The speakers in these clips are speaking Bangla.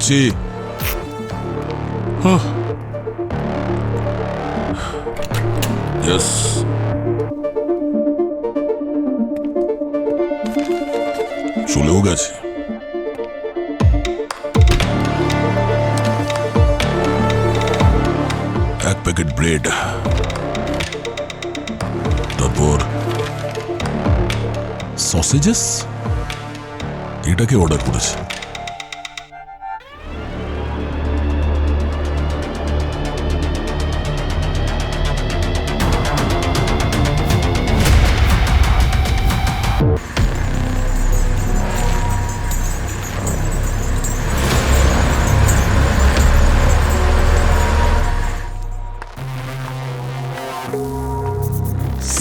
যাচ্ছি। ইয়েস, চলেও গেছে। এক প্যাকেট ব্রেড, তারপর সসেজেস, এটাকে অর্ডার করেছে।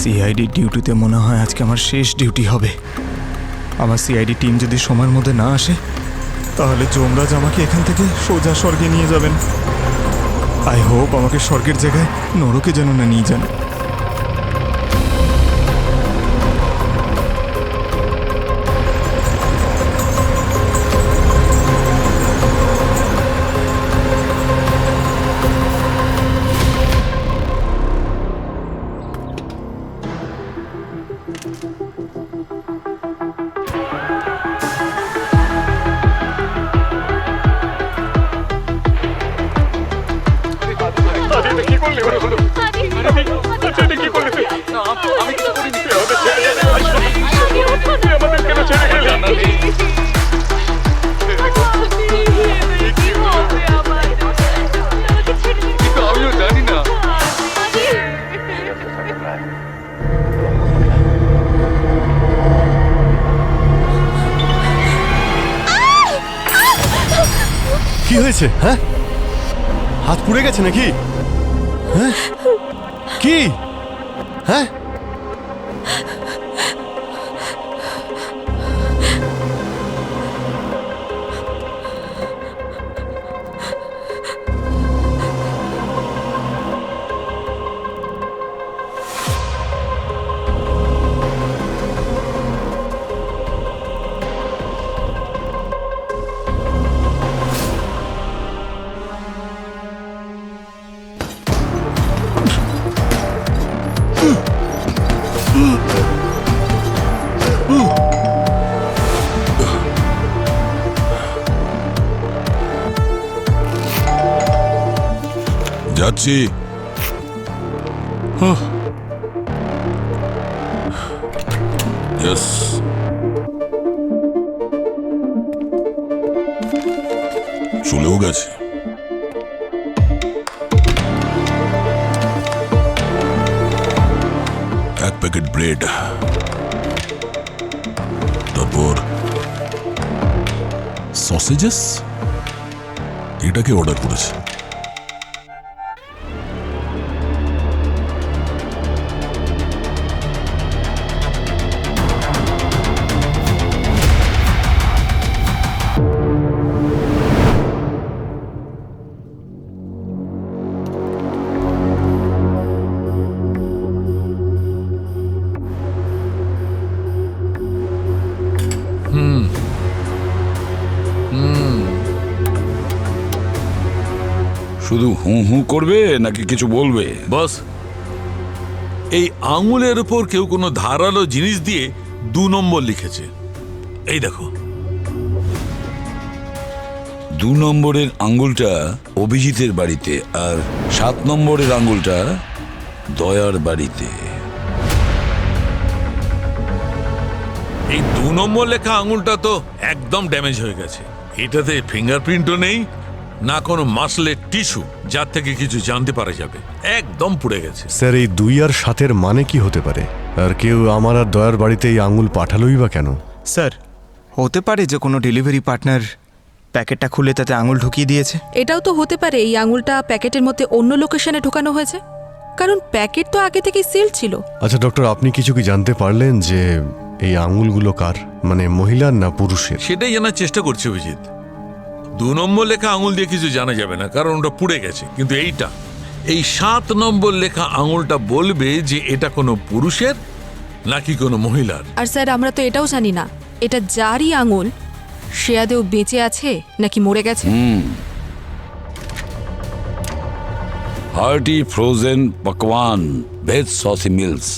সিআইডি ডিউটিতে মনে হয় আজকে আমার শেষ ডিউটি হবে। আমার সিআইডি টিম যদি সময়ের মধ্যে না আসে তাহলে যমরাজ আমাকে এখান থেকে সোজা স্বর্গে নিয়ে যাবেন। আই হোপ আমাকে স্বর্গের জায়গায় নরকে যেন না নিয়ে যান। কি হয়েছে? হ্যাঁ, হাত পুড়ে গেছে নাকি? হ্যাঁ, কি? হ্যাঁ, যাচ্ছি। ইয়েস, চলেও গেছে। এক প্যাকেট ব্রেড, তারপর সসেজেস, এটাকে অর্ডার করেছে। শুধু হু হু করবে নাকি কিছু বলবে? বস, এই আঙুলের উপর কেউ কোনো ধারালো জিনিস দিয়ে 2 নম্বর লিখেছে। এই দেখো। 2 নম্বরের আঙ্গুলটা অভিজিতের বাড়িতে আর 7 নম্বরের আঙ্গুলটা দয়ার বাড়িতে। এই 2 নম্বর লেখা আঙুলটা তো একদম ড্যামেজ হয়ে গেছে। এটাতে ফিঙ্গারপ্রিন্টও নেই, না কোনো মাসলের টিস্যু যার থেকে কিছু জানতে পারা যাবে। একদম পুড়ে গেছে। স্যার, এই 2 আর 7-এর মানে কি হতে পারে? আর কেউ আমার আর দয়ার বাড়িতে এই আঙুল পাঠালোই বা কেন? স্যার, হতে পারে যে কোনো ডেলিভারি পার্টনার প্যাকেটটা খুলে তাতে আঙুল ঢুকিয়ে দিয়েছে। এটাও তো হতে পারে এই আঙুলটা প্যাকেটের মধ্যে অন্য লোকেশনে ঢোকানো হয়েছে, কারণ প্যাকেট তো আগে থেকেই সিল ছিল। আচ্ছা ডক্টর, আপনি কিছু কি জানতে পারলেন যে এই আঙুলগুলো কার, মানে মহিলার না পুরুষের? সেটাই জানার চেষ্টা করছে অভিজিৎ। 2 নম্বর লেখা আঙুল দিয়ে কিছু জানা যাবে না, কারণ ওটা পুড়ে গেছে। কিন্তু এই 7 নম্বর লেখা আঙুলটা বলবে যে এটা কোনো পুরুষের নাকি কোনো মহিলার। আর স্যার, আমরা তো এটাও জানি না এটা যারই আঙুল সে আদেও বেঁচে আছে নাকি মরে গেছে? Hearty frozen Pakwan veg saucy meals,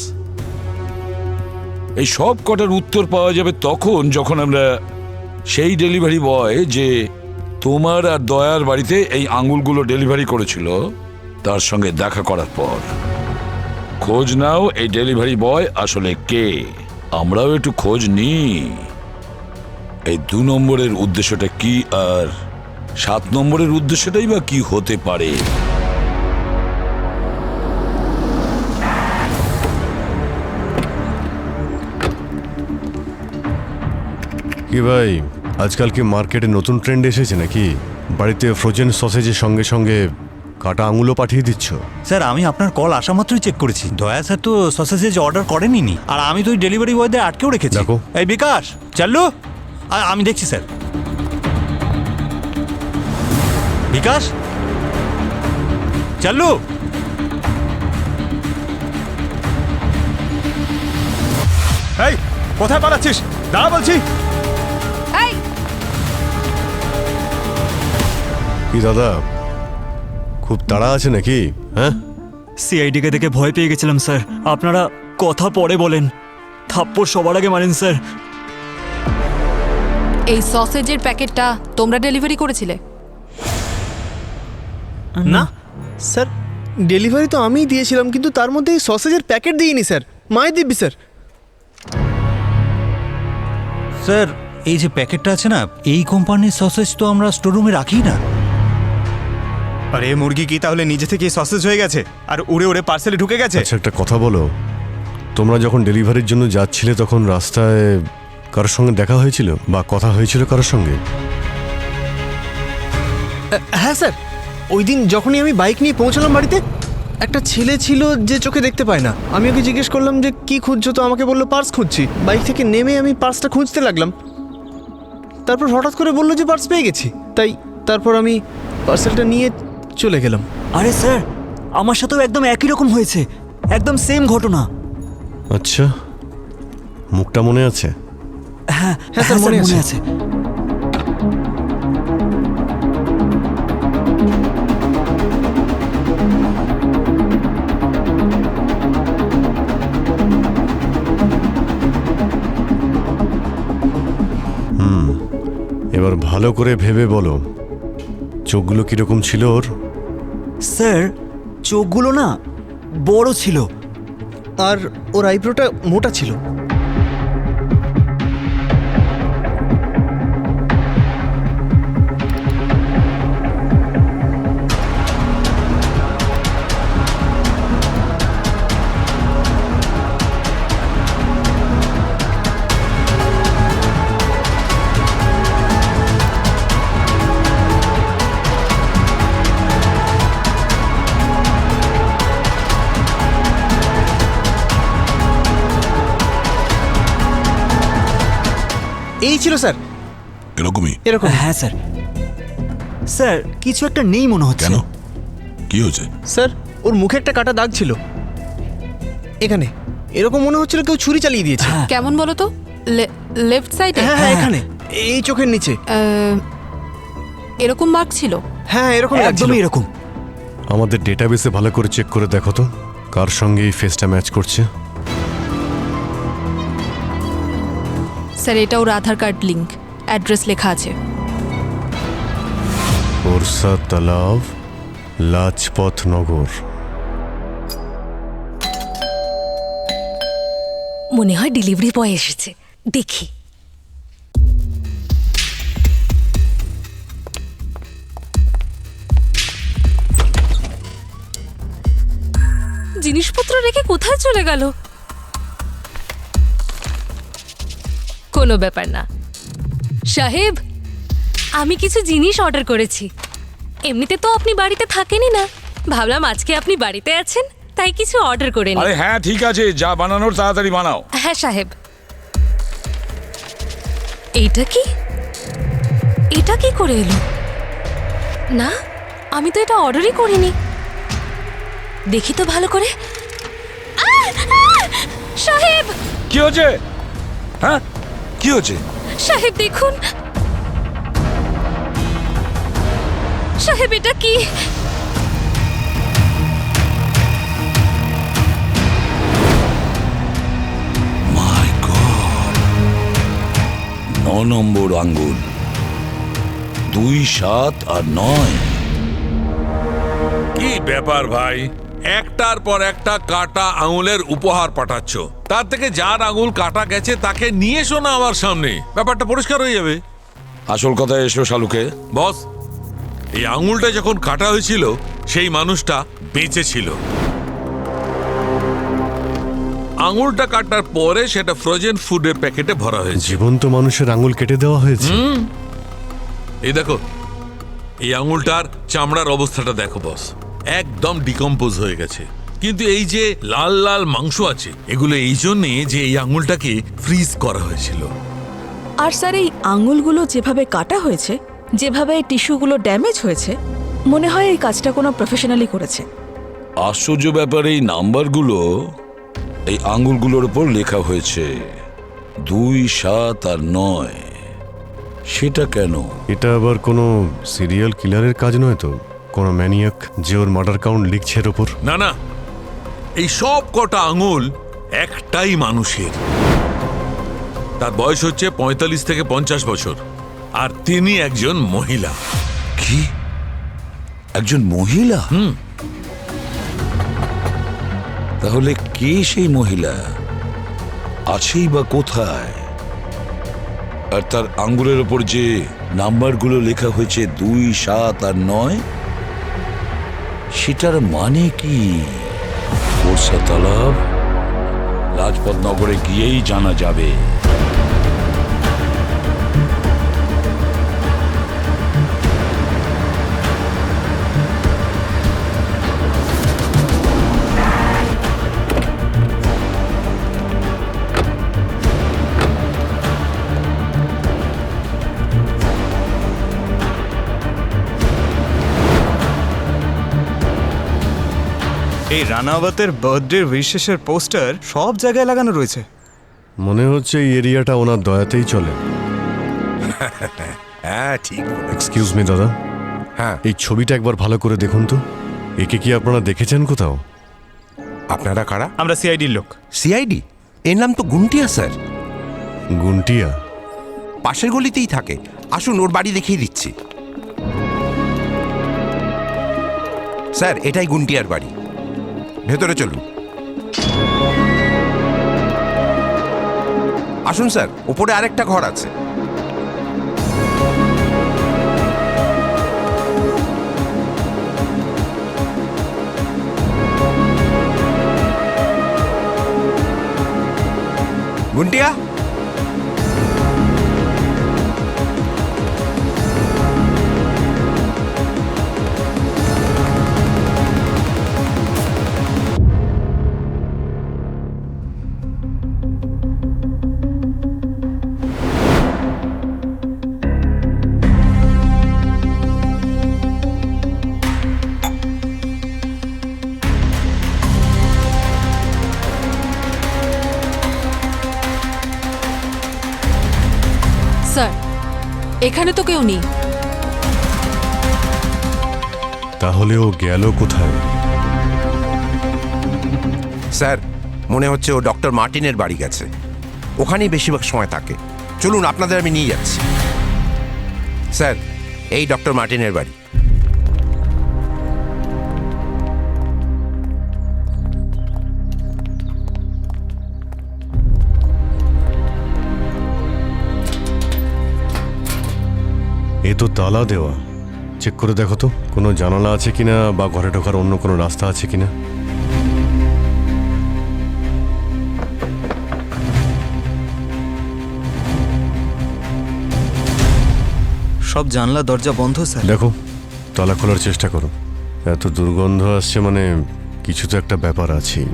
এই সব কটার উত্তর পাওয়া যাবে তখন যখন আমরা সেই ডেলিভারি বয় যে তোমার আর দয়ার বাড়িতে এই আঙুলগুলো ডেলিভারি করেছিল তার সঙ্গে দেখা করার পর। খোঁজ নাও এই ডেলিভারি বয় আসলে কে, আমরাও একটু খোঁজ নিই এই 2 নম্বরের উদ্দেশ্যটা কি আর 7 নম্বরের উদ্দেশ্যটাই বা কি হতে পারে। কি ভাই, আজকাল কি মার্কেটে নতুন ট্রেন্ড এসেছে নাকি? বাড়িতে ফ্রোজেন সসেজের সঙ্গে সঙ্গে কাটা আঙুলও পাঠিয়ে দিচ্ছ? স্যার আমি আপনার কল আসা মাত্রই চেক করেছি, দয়া স্যার তো সসেজেস অর্ডার করেনি, আর আমি তো ওই ডেলিভারি বয়দের আটকেও রেখেছি। দেখো। এই বিকাশ, চাল্লু, আমি দেখছি স্যার। বিকাশ, চাল্লু। এই কোথায় পালাচ্ছিস? দাঁড়া বলছি। এই কি দাদা, খুব তাড়া আছে নাকি? হ্যাঁ, সিআইডিকে দেখে ভয় পেয়ে গেছিলাম স্যার। আপনারা কথা পরে বলেন, থাপ্পড় সবার আগে মারেন স্যার। এই সসেজের প্যাকেটটা তোমরা ডেলিভারি করেছিলে? না স্যার, ডেলিভারি তো আমিই দিয়েছিলাম, কিন্তু তার মধ্যে এই সসেজের প্যাকেট দিইনি স্যার। মাই দিব্যি স্যার। স্যার এই যে প্যাকেটটা আছে না, এই কোম্পানির সসেজ তো আমরা স্টোররুমে রাখি না। আরে মুরগি কি তাহলে নিজে থেকে সসেজ হয়ে গেছে আর উড়ে উড়ে পার্সেলে ঢুকে গেছে? আচ্ছা একটা কথা বলো, তোমরা যখন ডেলিভারির জন্য যাচ্ছিলে তখন রাস্তায় কারোর সঙ্গে দেখা হয়েছিল বা কথা হয়েছিল কারোর সঙ্গে? হ্যাঁ স্যার, ওই দিন যখনই আমি বাইক নিয়ে পৌঁছালাম বাড়িতে, একটা ছেলে ছিল যে চোখে দেখতে পায় না। আমি ওকে জিজ্ঞেস করলাম যে কি খুঁজছো, তো আমাকে বললো পার্স খুঁজছি। বাইক থেকে নেমে আমি পার্সটা খুঁজতে লাগলাম, তারপর হঠাৎ করে বললো যে পার্স পেয়ে গেছি। তারপর আমি পার্সেলটা নিয়ে চলে গেলাম। আরে স্যার, আমার সাথেও একদম একই রকম হয়েছে, একদম সেম ঘটনা। আচ্ছা, মুখটা মনে আছে? হ্যাঁ হ্যাঁ স্যার, মনে আছে। এবার ভালো করে ভেবে বলো, চোখগুলো কিরকম ছিল ওর? স্যার চোখগুলো না বড় ছিল। আর ওর আইব্রোটা মোটা ছিল। এই ছিল স্যার, এরকমই? এরকম। হ্যাঁ স্যার। স্যার কিছু একটা নেই মনে হচ্ছে। কেন, কি হয়েছে? স্যার ওর মুখে একটা কাটা দাগ ছিল এখানে, এরকম মনে হচ্ছিল কেউ ছুরি চালিয়ে দিয়েছে। কেমন বলো তো? লেফট সাইডে? হ্যাঁ হ্যাঁ, এখানে এই চোখের নিচে। এরকম মার্ক ছিল? হ্যাঁ এরকম লাগছিল। একদমই এরকম। আমাদের ডেটাবেসে ভালো করে চেক করে দেখো তো কার সঙ্গে এই ফেসটা ম্যাচ করছে। স্যার এটা ওর আধার কার্ড লিংক, অ্যাড্রেস লেখা আছে। ওরসা তালাব, লাজপত নগর। মনে হয় ডেলিভারি বয় এসেছে, দেখি। জিনিসপত্র রেখে কোথায় চলে গেল? কোনো ব্যাপার না সাহেব, আমি কিছু জিনিস অর্ডার করেছি। এমনিতে তো আপনি বাড়িতে থাকেনই না, ভাবলাম আজকে আপনি বাড়িতে আছেন তাই কিছু অর্ডার করে নিই। আরে হ্যাঁ ঠিক আছে, যা বানানোর তাড়াতাড়ি বানাও। হ্যাঁ সাহেব। এইটা কি? এটা কি করে এলো? না, আমি তো এটা অর্ডারই করিনি। দেখি তো ভালো করে। সাহেব! কি হচ্ছে? হ্যাঁ কি হচ্ছে? সাহেব দেখুন, সাহেব এটা কি? মাই গড, 9 নম্বর আঙ্গুল, 2, 7 আর 9। কি ব্যাপার ভাই, একটার পর একটা কাটা আঙুলের উপহার পাঠাচ্ছ, তার থেকে যার আঙুল কাটা গেছে তাকে নিয়ে এসো না আমার সামনে, ব্যাপারটা পরিষ্কার হয়ে যাবে। আসল কথা এসো শালুকে। বস, এই আঙুলটা যখন কাটা হয়েছিল সেই মানুষটা বেঁচে ছিল। আঙুলটা কাটার পরে সেটা ফ্রোজেন ফুডের প্যাকেটে ভরা হয়েছে। জীবন্ত মানুষের আঙুল কেটে দেওয়া হয়েছে। এই দেখো, এই আঙুলটার চামড়ার অবস্থাটা দেখো বস, একদম ডিকম্পোজ হয়ে গেছে। কিন্তু এই যে লাল লাল মাংস আছে, এগুলো এই জন্যে যে এই আঙুলটাকে ফ্রিজ করা হয়েছিল। আর স্যার এই আঙুলগুলো যেভাবে কাটা হয়েছে, যেভাবে টিস্যুগুলো ড্যামেজ হয়েছে, মনে হয় এই কাজটা কোনো প্রফেশনালি করেছে। আশ্চর্য ব্যাপার, এই নাম্বারগুলো এই আঙ্গুলগুলোর উপর লেখা হয়েছে 2, 7 আর 9। সেটা কেন? এটা আবার কোনো সিরিয়াল কিলারের কাজ নয় তো? কোনো ম্যানিয়াক যে ওর মার্ডার কাউন্ট লিখছে এর ওপর? না না, এই সব কটা আঙুল একটাই মানুষের। তার বয়স হচ্ছে 45 থেকে 50 বছর, আর তিনি একজন মহিলা। কি? একজন মহিলা? তাহলে কে সেই মহিলা? আছেই বা কোথায়? আর তার আঙ্গুলের ওপর যে নাম্বারগুলো লেখা হয়েছে 2, 7 আর 9, সেটার মানে কি? কোর্সা তালাব, লাজপত নগরে গিয়েই জানা যাবে। এই রানাওয়াতের বার্থডে উইশেসের পোস্টার সব জায়গায় লাগানো রয়েছে। মনে হচ্ছে এই এরিয়াটা ওনার দয়াতেই চলে। হ্যাঁ ঠিক। এক্সকিউজ মি দাদা, হ্যাঁ এই ছবিটা একবার ভালো করে দেখুন তো। একে কি আপনারা দেখেছেন কোথাও? আপনারা কারা? আমরা সিআইডির লোক। সিআইডি? এর নাম তো গুন্টিয়া স্যার। গুন্টিয়া? পাশের গলিতেই থাকে, আসুন ওর বাড়ি দেখিয়ে দিচ্ছি। স্যার এটাই গুন্টিয়ার বাড়ি, ভেতরে চলুন। আসুন স্যার, ওপরে আরেকটা ঘর আছে। গুন্টিয়া, স্যার, এখানে তো কেউ নেই। তাহলে ও গেল কোথায়? স্যার মনে হচ্ছে ও ডক্টর মার্টিনের বাড়ি গেছে, ওখানেই বেশিরভাগ সময় থাকে। চলুন আপনাদের আমি নিয়ে যাচ্ছি। স্যার এই ডক্টর মার্টিনের বাড়ি। এ তো তালা দেওয়া। চেক করে দেখো তো কোনো জানালা আছে কিনা বা ঘরে ঢোকার অন্য কোনো রাস্তা আছে কিনা। সব জানলা দরজা বন্ধ স্যার। দেখো, তালা খোলার চেষ্টা করো। এত দুর্গন্ধ আসছে মানে কিছু তো একটা ব্যাপার আছেই।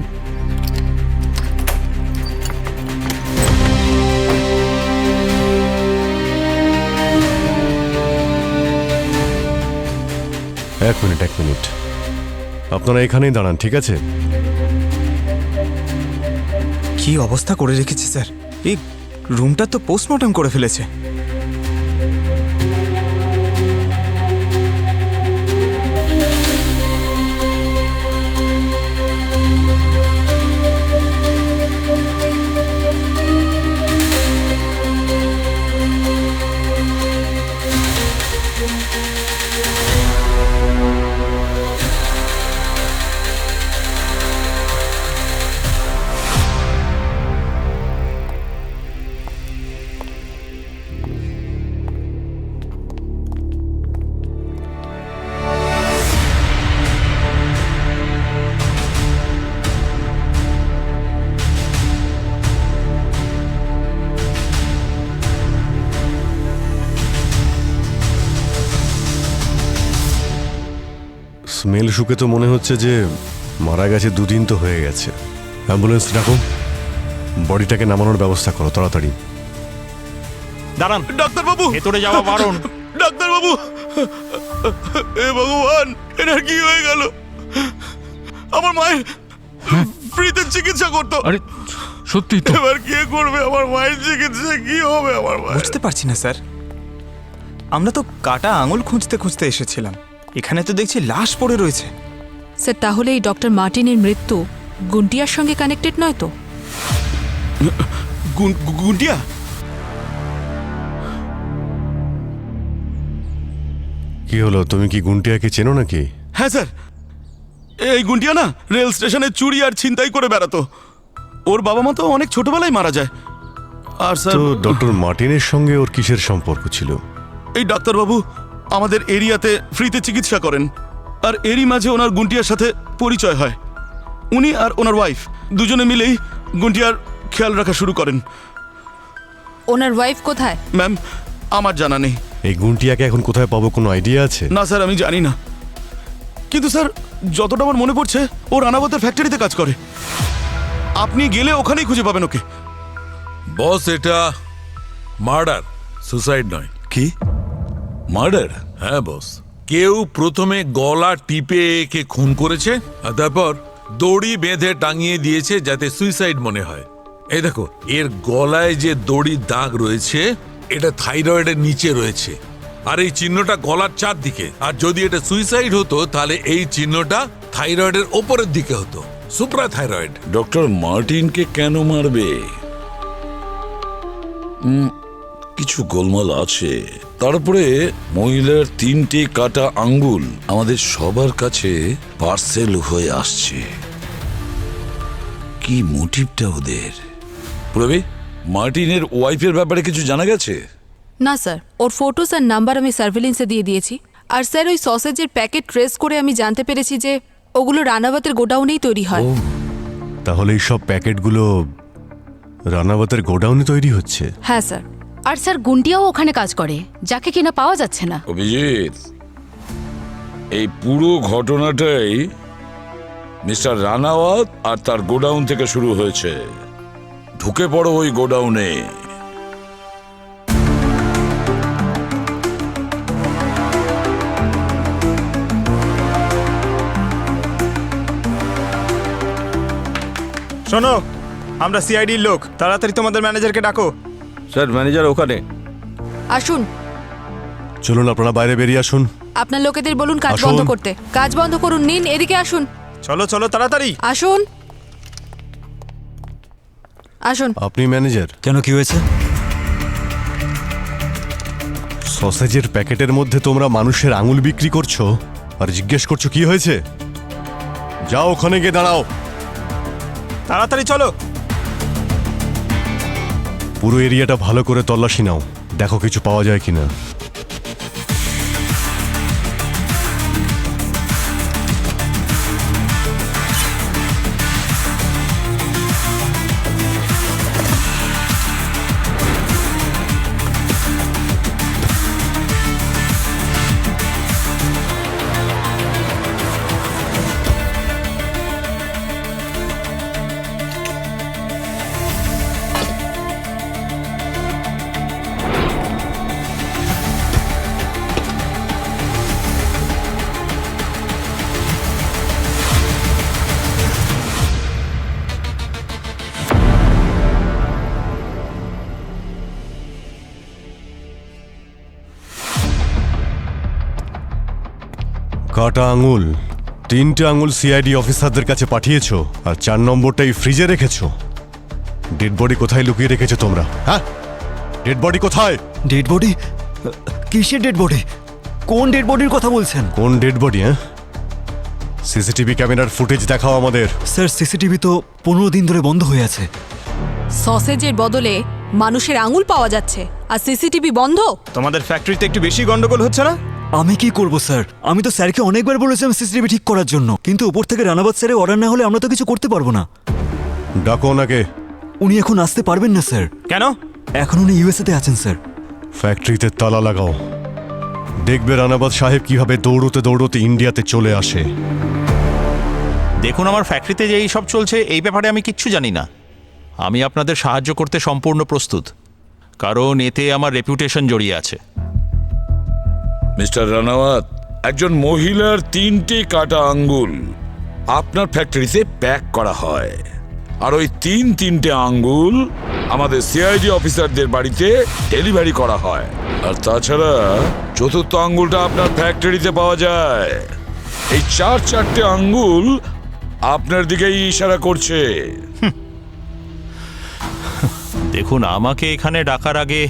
এক মিনিট, আপনারা এখানেই দাঁড়ান, ঠিক আছে? কি অবস্থা করে রেখেছে স্যার, এই রুমটা তো পোস্টমর্টম করে ফেলেছে। স্মেল শুকে তো মনে হচ্ছে যে মারা গেছে, 2 দিন তো হয়ে গেছে। অ্যাম্বুলেন্স ডাকো, বডিটাকে নামানোর ব্যবস্থা করো তাড়াতাড়ি। দাঁড়ান ডাক্তারবাবু, ভেতরে যাওয়া বারণ। ডাক্তারবাবু, এ ভগবান, এনার কি হয়ে গেল? আমার মায়ের ফ্রিতে চিকিৎসা করতো। আরে সত্যি তো? এবার কে করবে আমার মায়ের চিকিৎসা? কি হবে আমার মায়ের? বুঝতে পারছি না স্যার, আমরা তো কাটা আঙুল খুঁজতে খুঁজতে এসেছিলাম, এখানে তো দেখছি লাশ পড়ে রয়েছে। স্যার তাহলে এই ডক্টর মার্টিনের মৃত্যু গুন্টিয়ার সঙ্গে কানেক্টেড নয় তো? গুন্টিয়া? কি হলো, তুমি কি গুন্টিয়াকে চেনো নাকি? হ্যাঁ স্যার, এই গুন্টিয়া না রেল স্টেশনে চুরি আর ছিনতাই করে বেড়াতো। ওর বাবা মা তো অনেক ছোটবেলায় মারা যায়। আর স্যার, তো ডক্টর মার্টিনের সঙ্গে ওর কিসের সম্পর্ক ছিল? এই ডাক্তারবাবু আমাদের এরিয়াতে ফ্রিতে চিকিৎসা করেন, আর এরই মাঝে ওনার গুন্টিয়ার সাথে পরিচয় হয়। উনি আর ওনার ওয়াইফ দুজনে মিলেই গুন্টিয়ার খেয়াল রাখা শুরু করেন। ওনার ওয়াইফ কোথায়? ম্যাম, আমার জানা নেই। এই গুন্টিয়াকে এখন কোথায় পাবো, কোনো আইডিয়া আছে? না স্যার, আমি জানি না, কিন্তু স্যার যতটা আমার মনে পড়ছে ও রানাবতের ফ্যাক্টরিতে কাজ করে। আপনি গেলে ওখানেই খুঁজে পাবেন ওকে। বস, এটা মার্ডার, সুসাইড নয়। কি মার্ডার? হ্যাঁ বস, কেউ প্রথমে গলা টিপে একে খুন করেছে আর তারপর দড়ি বেঁধে টাঙিয়ে দিয়েছে যাতে সুইসাইড মনে হয়। এই দেখো, এর গলায় যে দড়ির দাগ রয়েছে এটা থাইরয়েডের নিচে রয়েছে, আর এই চিহ্নটা গলার চারদিকে। আর যদি এটা সুইসাইড হতো তাহলে এই চিহ্নটা থাইরয়েডের ওপরের দিকে হতো, সুপ্রা থাইরয়েড। ডক্টর মার্টিনকে কেন মারবে? কিছু গোলমাল আছে। তারপরে মহিলার 3টে কাটা আঙ্গুল আমাদের সবার কাছে পার্সেল হয়ে আসছে। কি মোটিভটা ওদের? প্রবীর, মার্টিনের ওয়াইফের ব্যাপারে কিছু জানা গেছে? না স্যার, ওর ফটোস আর নাম্বার আমি সার্ভেলেন্সে দিয়ে দিয়েছি। আর স্যার ওই সসেজের প্যাকেট ট্রেস করে আমি জানতে পেরেছি যে ওগুলো রানাবতের গোডাউনেই তৈরি হয়। তাহলে এই সব প্যাকেটগুলো রানাবতের গোডাউনে তৈরি হচ্ছে? হ্যাঁ স্যার। আর স্যার গুন্টিয়াও ওখানে কাজ করে, যাকে কিনা পাওয়া যাচ্ছে না। অভিজিৎ, এই পুরো ঘটনাটাই মিস্টার রানাওয়াত আর তার গোডাউন থেকে শুরু হয়েছে। ঢুকে পড়ো ওই গোডাউনে। শোনো, আমরা সিআইডির লোক, তাড়াতাড়ি তোমাদের ম্যানেজারকে ডাকো। স্যার, ম্যানেজার ওখানে। আসুন। চলুন আপনারা বাইরে বেরিয়ে আসুন। আপনার লোকেদের বলুন কাজ আসুন। বন্ধ করতে। কাজ বন্ধ করুন। নিন, এদিকে আসুন। চলো চলো তাড়াতাড়ি আসুন আসুন। আপনি ম্যানেজার? কেন, কি হয়েছে? সসেজের প্যাকেটের মধ্যে তোমরা মানুষের আঙুল বিক্রি করছো আর জিজ্ঞেস করছো কি হয়েছে? যাও ওখানে গিয়ে দাঁড়াও। তাড়াতাড়ি চলো। পুরো এরিয়াটা ভালো করে তল্লাশি নাও, দেখো কিছু পাওয়া যায় কিনা। কাটা আঙুল, 3টে আঙুল সিআইডি অফিসারদের কাছে পাঠিয়েছো, আর 4 নম্বরটাই ফ্রিজে রেখেছো। ডেড বডি কোথায় লুকিয়ে রেখেছো তোমরা? হ্যাঁ, ডেড বডি কোথায়? Dead body? কিসের ডেড বডি? কোন ডেড বডির কথা বলছেন? কোন ডেড বডি? হ্যাঁ, সিসিটিভি ক্যামেরার ফুটেজ দেখাও আমাদের। স্যার, সিসিটিভি তো 15 দিন ধরে বন্ধ হয়ে আছে। সসেজের বদলে মানুষের আঙুল পাওয়া যাচ্ছে আর সিসিটিভি বন্ধ। তোমাদের ফ্যাক্টরিতে একটু বেশি গন্ডগোল হচ্ছে না? আমি কি করব স্যার? আমি তো স্যারকে অনেকবার বলেছিলাম সিসিটিভি ঠিক করার জন্য, কিন্তু উপর থেকে রানাবাদ স্যারের অর্ডার না হলে আমরা তো কিছু করতে পারবো না। ডাকো ওনাকে। উনি এখন আসতে পারবেন না স্যার। কেন? এখন উনি ইউএসএতে আছেন স্যার। ফ্যাক্টরিতে তালা লাগাও, দেখবে রানাবাদ সাহেব কিভাবে দৌড়তে দৌড়তে ইন্ডিয়াতে চলে আসে। দেখুন, আমার ফ্যাক্টরিতে যে এই সব চলছে এই ব্যাপারে আমি কিচ্ছু জানি না। আমি আপনাদের সাহায্য করতে সম্পূর্ণ প্রস্তুত, কারণ এতে আমার রেপুটেশন জড়িয়ে আছে। মিস্টার রানাওয়াত, একজন মহিলার 3টে কাটা আঙ্গুল আপনার ফ্যাক্টরিতে প্যাক করা হয়, আর ওই তিনটে আঙ্গুল আমাদের সিআইডি অফিসারদের বাড়িতে ডেলিভারি করা হয়। আর তাছাড়া চতুর্থ আঙ্গুলটা আপনার ফ্যাক্টরিতে পাওয়া যায়। এই চারটে আঙ্গুল আপনার দিকেই ইশারা করছে। দেখুন, আমাকে এখানে ডাকার আগে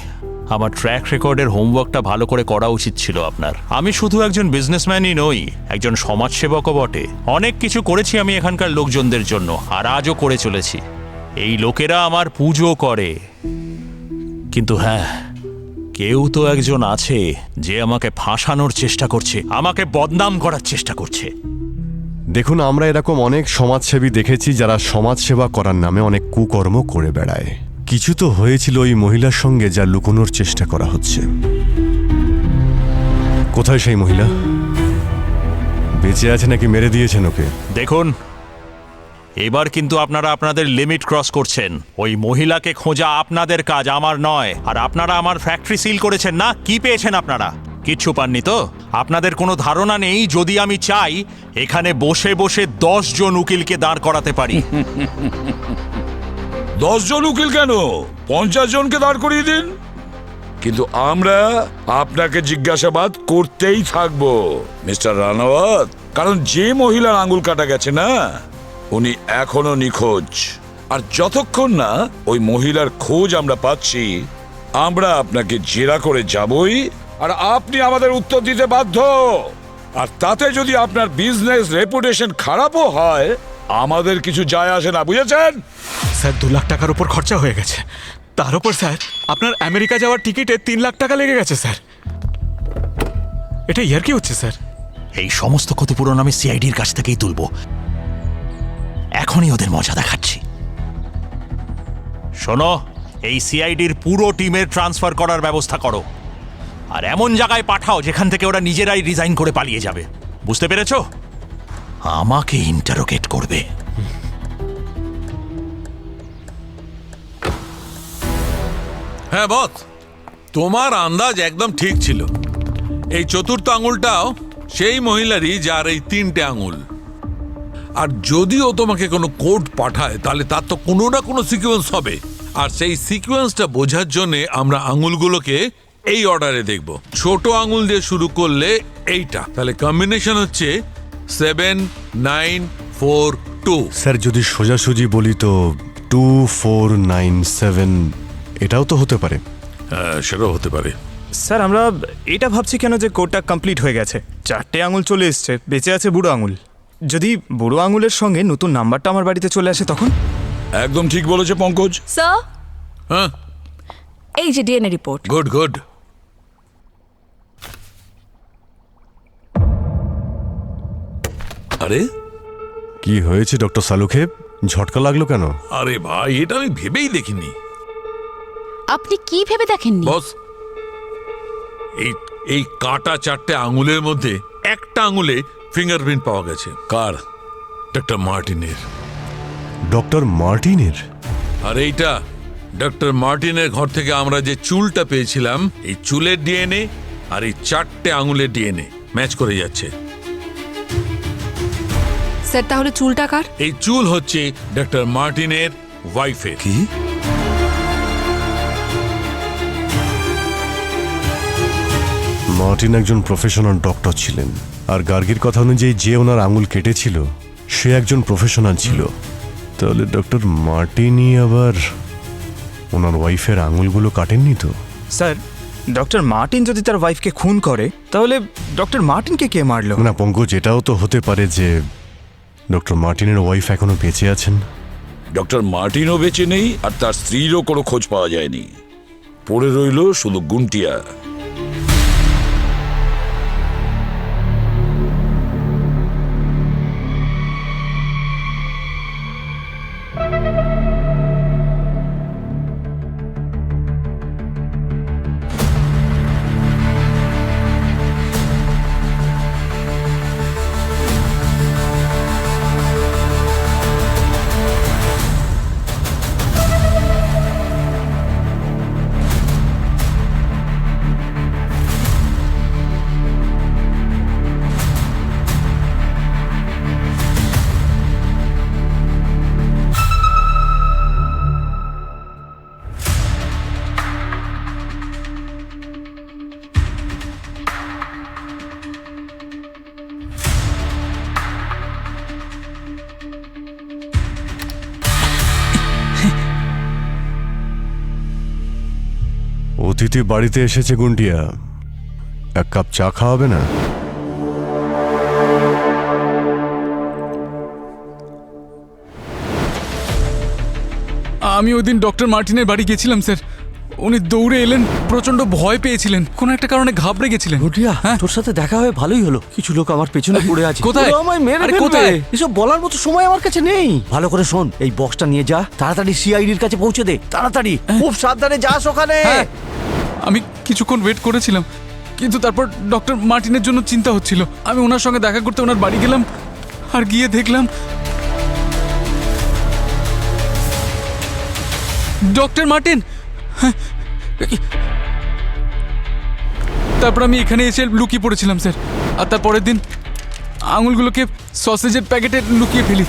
আমার ট্র্যাক রেকর্ডের হোমওয়ার্কটা ভালো করে করা উচিত ছিল আপনার। আমি শুধু একজন বিজনেসম্যানই নই, একজন সমাজসেবকও বটে। অনেক কিছু করেছি আমি এখানকার লোকজনদের জন্য, আর আজও করে চলেছি। এই লোকেরা আমার পুজো করে, কিন্তু হ্যাঁ, কেউ তো একজন আছে যে আমাকে ফাঁসানোর চেষ্টা করছে, আমাকে বদনাম করার চেষ্টা করছে। দেখুন, আমরা এরকম অনেক সমাজসেবী দেখেছি যারা সমাজসেবা করার নামে অনেক কুকর্ম করে বেড়ায়। কিছু তো হয়েছিল ওই মহিলার সঙ্গে যা লুকোনোর চেষ্টা করা হচ্ছে। কোথায় সেই মহিলা? বেঁচে আছে নাকি মেরে দিয়েছেন ওকে? দেখুন, এবার কিন্তু আপনারা আপনাদের লিমিট ক্রস করছেন। ওই মহিলাকে খোঁজা আপনাদের কাজ, আমার নয়। আর আপনারা আমার ফ্যাক্টরি সিল করেছেন না, কি পেয়েছেন আপনারা? কিচ্ছু পাননি তো? আপনাদের কোনো ধারণা নেই, যদি আমি চাই এখানে বসে বসে 10 জন উকিলকে দাঁড় করাতে পারি। 10 জন উকিল কেন, 50 জনকে দাঁড় করিয়ে দিন। কিন্তু আমরা আপনাকে জিজ্ঞাসাবাদ করতেই থাকবো মিস্টার রানাওয়াত, কারণ যে মহিলার আঙ্গুল কাটা গেছে না, উনি এখনো নিখোঁজ। আর যতক্ষণ না ওই মহিলার খোঁজ আমরা পাচ্ছি, আমরা আপনাকে জেরা করে যাবই, আর আপনি আমাদের উত্তর দিতে বাধ্য। আর তাতে যদি আপনার বিজনেস রেপুটেশন খারাপও হয়, আমাদের কিছু যায় আসে না, বুঝেছেন? স্যার 2 লাখ টাকার উপর খরচা হয়ে গেছে। তার উপর স্যার আপনার আমেরিকা যাওয়ার টিকিটে 3 লাখ টাকা লেগে গেছে স্যার। এটা ইয়ার কি হচ্ছে স্যার? এই সমস্ত ক্ষতিপূরণ আমি সিআইডির কাছ থেকেই তুলব। এখনই ওদের মজা দেখাচ্ছি। শোনো, এই সিআইডির পুরো টিমের ট্রান্সফার করার ব্যবস্থা করো, আর এমন জায়গায় পাঠাও যেখান থেকে ওরা নিজেরাই রিজাইন করে পালিয়ে যাবে। বুঝতে পেরেছো? আমাকে ইন্টারোগেট করবে। হ্যাঁ বস, তোমার আন্দাজ একদম ঠিক ছিল। এই চতুর্থ আঙুলটাও সেই মহিলারই, যার এই 3টে আঙুল। আর যদিও তোমাকে কোনো কোড পাঠায়, তাহলে তার তো কোনো না কোনো সিকোয়েন্স হবে। আর সেই সিকোয়েন্সটা বোঝার জন্য আমরা আঙুলগুলোকে এই অর্ডারে দেখব। ছোট আঙুল দিয়ে শুরু করলে এইটা, তাহলে কম্বিনেশন হচ্ছে 7, 9, 4, 2। স্যার, যদি সোজাসুজি বলি তো 2, 4, 9, 7 এটাও তো হতে পারে। হ্যাঁ, সেটাও হতে পারে। স্যার আমরা এটা ভাবছি কেন যে কোডটা কমপ্লিট হয়ে গেছে, 4টে আঙুল চলে এসছে, বেঁচে আছে বুড়ো আঙুল। যদি বুড়ো আঙুলের সঙ্গে নতুন নাম্বারটা আমার বাড়িতে চলে আসে তখন? একদম ঠিক বলেছে পঙ্কজ। স্যার, হ্যাঁ, এই যে ডিএনএ রিপোর্ট। Good good. আরে কি হয়েছে ডক্টর সালুখেব? ঝটকা লাগলো কেন? আরে ভাই, এটা আমি ভেবেই দেখিনি। আপনি কি ভেবে দেখেননি? বস, এই কাটা 4টে আঙুলের মধ্যে একটা আঙুলে ফিঙ্গারপ্রিন্ট পাওয়া গেছে। কার? ডক্টর মার্টিনের। ডক্টর মার্টিনের? আর এইটা ডক্টর মার্টিনের ঘর থেকে আমরা যে চুলটা পেয়েছিলাম, এই চুলের ডিএনএ আর এই 4টে আঙুলের ডিএনএ ম্যাচ করে যাচ্ছে। স্যার তাহলে চুলটা কার? এই চুল হচ্ছে ডক্টর মার্টিনের ওয়াইফের। কি? মার্টিন একজন প্রফেশনাল ডক্টর ছিলেন, আর গার্গির কথা অনুযায়ী যে ওনার আঙুল কেটেছিল সে একজন প্রফেশনাল ছিল। তাহলে ডক্টর মার্টিনই আবার ওনার ওয়াইফের আঙুলগুলো কাটেননি তো? স্যার, ডক্টর মার্টিন যদি তার ওয়াইফকে খুন করে, তাহলে ডক্টর মার্টিনকে কে মারলো? না পঙ্কজ, এটাও তো হতে পারে যে ডক্টর মার্টিনের ওয়াইফ এখনো বেঁচে আছেন। ডক্টর মার্টিনও বেঁচে নেই, আর তার স্ত্রীরও কোনো খোঁজ পাওয়া যায়নি। পড়ে রইল শুধু গুন্টিয়া। অতিথি বাড়িতে এসেছে গুন্ডিয়া, এক কাপ চা খাওয়াবে না? আমি ওই দিন ডক্টর মার্টিনের বাড়ি গেছিলাম স্যার। উনি দৌড়ে এলেন, প্রচন্ড ভয় পেয়েছিলেন, কোনো একটা কারণে ঘাবড়ে গেছিলেন। গুটিয়া, তোর সাথে দেখা হয়ে ভালোই হলো। কিছু লোক আমার পেছনে পড়ে আছে। কোথায়? ওরা আমায় মেরে আরে ফেলবে। কোথায়? এসব বলার মতো সময় আমার কাছে নেই। ভালো করে শোন, এই বক্সটা নিয়ে যা, তাড়াতাড়ি সিআইডির কাছে পৌঁছে দে, তাড়াতাড়ি। খুব সাবধানে যাস ওখানে। হ্যাঁ, আমি কিছুক্ষণ ওয়েট করেছিলাম, কিন্তু তারপর ডক্টর মার্টিনের জন্য চিন্তা হচ্ছিল। আমি ওনার সঙ্গে দেখা করতে ওনার বাড়ি গেলাম, আর গিয়ে দেখলাম ডক্টর মার্টিন। হ্যাঁ, তারপর আমি এখানে এসে লুকিয়ে পড়েছিলাম স্যার, আর তার পরের দিন আঙুলগুলোকে সসেজের প্যাকেটে লুকিয়ে ফেলি।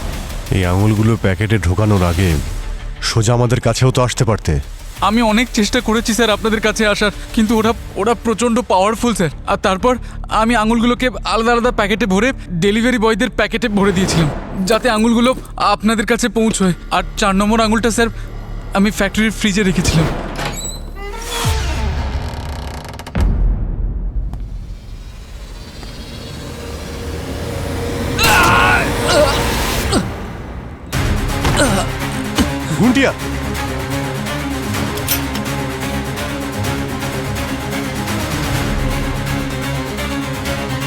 এই আঙুলগুলো প্যাকেটে ঢোকানোর আগে সোজা আমাদের কাছেও তো আসতে পারতে। আমি অনেক চেষ্টা করেছি স্যার আপনাদের কাছে আসার, কিন্তু ওরা প্রচণ্ড পাওয়ারফুল স্যার। আর তারপর আমি আঙুলগুলোকে আলাদা আলাদা প্যাকেটে ভরে ডেলিভারি বয়দের প্যাকেটে ভরে দিয়েছিলাম, যাতে আঙুলগুলো আপনাদের কাছে পৌঁছয়। আর 4 নম্বর আঙুলটা স্যার আমি ফ্যাক্টরির ফ্রিজে রেখেছিলাম। গুন্ডিয়া,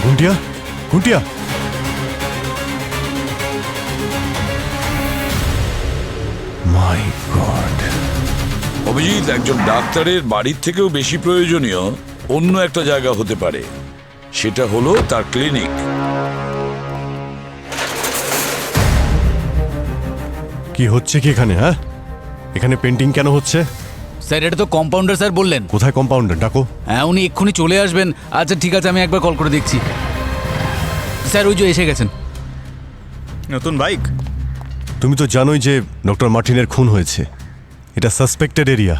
গুন্ডিয়া, গুন্ডিয়া। মাই গড। অভিজিৎ, একজন ডাক্তারের বাড়ির থেকেও বেশি প্রয়োজনীয় অন্য একটা জায়গা হতে পারে, সেটা হলো তার ক্লিনিক। কি হচ্ছে কি এখানে? হ্যাঁ, এখানে পেন্টিং কেন হচ্ছে? স্যার এটা তো কম্পাউন্ডার স্যার বললেন। কোথায় কম্পাউন্ডার? ডাকো। হ্যাঁ, উনি এক্ষুনি চলে আসবেন। আচ্ছা ঠিক আছে, আমি একবার কল করে দেখছি। স্যার ওই যে এসে গেছেন। নতুন বাইক? তুমি তো জানোই যে ডক্টর মার্টিনের খুন হয়েছে, এটা সাসপেক্টেড এরিয়া।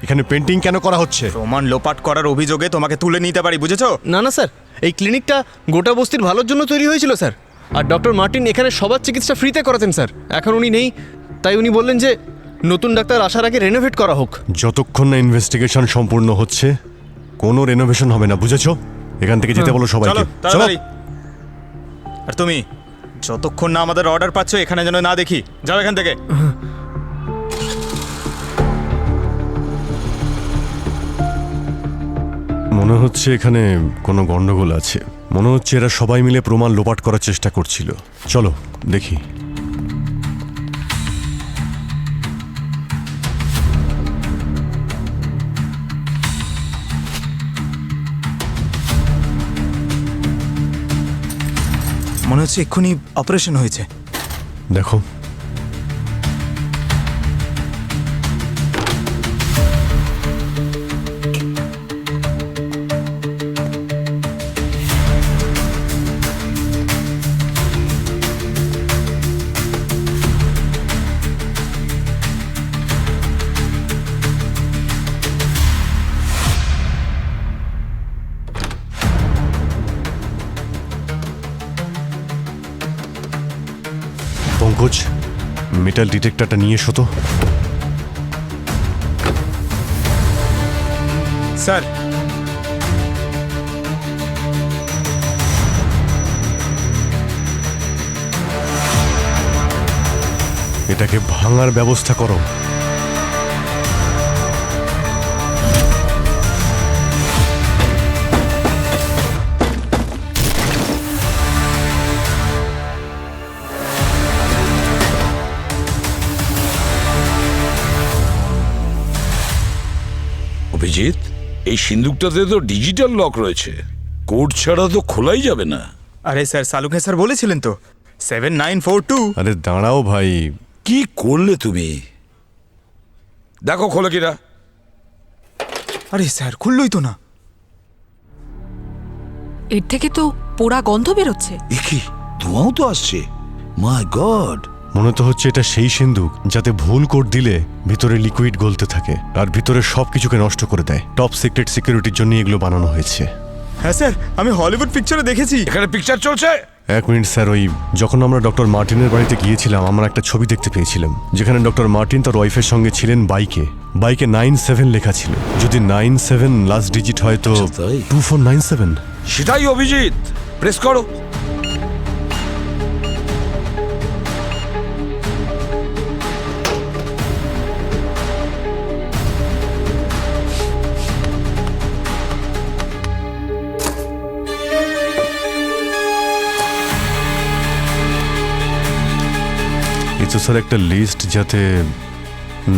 এখানে পেন্টিং কেন করা হচ্ছে? প্রমাণ লোপাট করার অভিযোগে তোমাকে তুলে নিতে পারি, বুঝেছো? না না স্যার, এই ক্লিনিকটা গোটা বস্তির ভালোর জন্য তৈরি হয়েছিল স্যার। আর ডক্টর মার্টিন এখানে সবার চিকিৎসা ফ্রিতে করাতেন স্যার। এখন উনি নেই, তাই উনি বললেন যে নতুন ডাক্তার আসার আগে রেনোভেট করা হোক। যতক্ষণ না ইনভেস্টিগেশন সম্পূর্ণ হচ্ছে কোনো রেনোভেশন হবে না, বুঝেছো? এখান থেকে যেতে বলো সবাইকে। চলো তাড়াতাড়ি। আর তুমি যতক্ষণ না আমাদের অর্ডার পাচ্ছ এখানে যেন না দেখি, যাও এখান থেকে। মনে হচ্ছে এখানে কোনো গন্ডগোল আছে। মনে হচ্ছে এরা সবাই মিলে প্রমাণ লোপাট করার চেষ্টা করছিল। চলো দেখি। মনে হচ্ছে এক্ষুনি অপারেশন হয়েছে। দেখো, পঙ্কজ, মেটাল ডিটেক্টরটা নিয়ে এসো তো। স্যার, এটাকে ভাঙার ব্যবস্থা করো। অভিজিৎ, এই সিন্দুকটাতে তো ডিজিটাল লক রয়েছে, কোড ছাড়া তো খোলাই যাবে না। আরে স্যার, সালুকে স্যার বলেছিলেন তো 7942। আরে দাঁড়াও ভাই, কি করলে তুমি? দেখো খোলে কিনা। আরে স্যার, খুললই তো না। এর থেকে তো পোড়া গন্ধ বেরোচ্ছে। এ কি, ধোঁয়াও তো আসছে। মাই গড। মনে তো হচ্ছে এটা সেই সিন্দুক যাতে ভুল কোড দিলে ভিতরে লিকুইড গলতে থাকে আর ভিতরে সবকিছুকে নষ্ট করে দেয়। টপ সিক্রেট সিকিউরিটির জন্য এগুলো বানানো হয়েছে। হ্যাঁ স্যার, আমি হলিউড পিকচারে দেখেছি। এখানে পিকচার চলছে? এক মিনিট স্যার, ওই যখন আমরা ডক্টর মার্টিনের বাড়িতে গিয়েছিলাম আমরা একটা ছবি দেখতে পেয়েছিলাম যেখানে ডক্টর মার্টিন তার ওয়াইফের সঙ্গে ছিলেন বাইকে 97 লেখা ছিল। যদি 97 লাস্ট ডিজিট হয় তো 2497। সেটাই অভিজিৎ, প্রেস করো। তো স্যার একটা লিস্ট যাতে